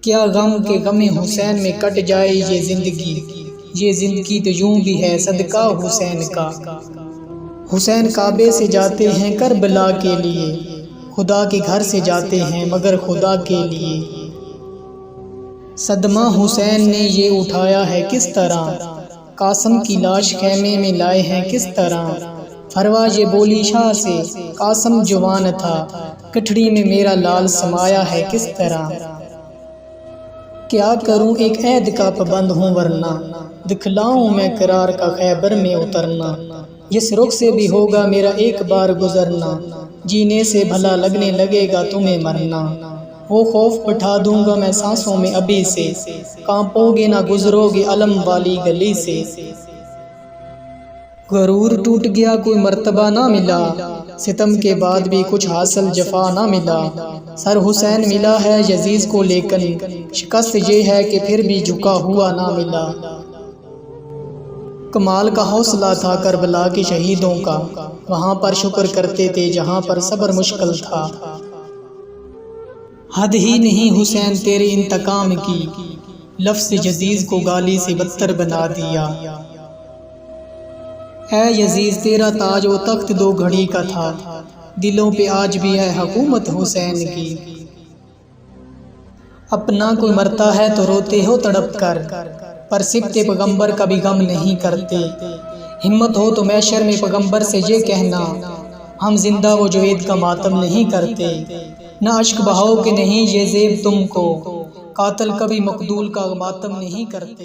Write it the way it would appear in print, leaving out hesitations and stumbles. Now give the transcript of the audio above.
क्या गम के गमे हुसैन में कट जाए ये ज़िंदगी तो यूं भी है सदका हुसैन का। हुसैन काबे से जाते हैं करबला के लिए, खुदा के घर से जाते हैं मगर खुदा के लिए। सदमा हुसैन ने ये उठाया है किस तरह, कासम की लाश खेमे में लाए हैं किस तरह। फरवा ये बोली शाह से कासम जवान था, गठड़ी में मेरा लाल समाया है किस तरह। क्या करूं एक ऐद का पाबंद हूँ वरना, दिखलाऊं मैं करार का खैबर में उतरना। जिस रुख से भी होगा मेरा एक बार गुजरना, जीने से भला लगने लगेगा तुम्हें मरना। वो खौफ बैठा दूंगा मैं सांसों में अभी से, कांपोगे ना गुजरोगे अलम वाली गली से। गरूर टूट गया कोई मर्तबा ना मिला, सितम के बाद भी कुछ हासिल जफा ना मिला। सर हुसैन मिला है यजीज को लेकर, शिकस्त ये है कि फिर भी झुका हुआ ना मिला। कमाल का हौसला था करबला के शहीदों का, वहाँ पर शुक्र करते थे जहाँ पर सब्र मुश्किल था। हद ही नहीं हुसैन तेरे इंतकाम की, लफ्ज़ यजीज को गाली से बदतर बना दिया। ऐ यजीज तेरा ताज वो तख्त दो घड़ी का था, दिलों पे आज भी है हुकूमत हुसैन की। अपना कोई मरता है तो रोते हो तड़प कर, पर सिबते पैगंबर कभी गम नहीं करते। हिम्मत हो तो मैशर में पैगंबर से ये कहना, हम जिंदा वो जुवेद का मातम नहीं करते। न अश्क बहाओ के नहीं ये जेब तुमको, कातिल कभी मकदूल का मातम नहीं करते।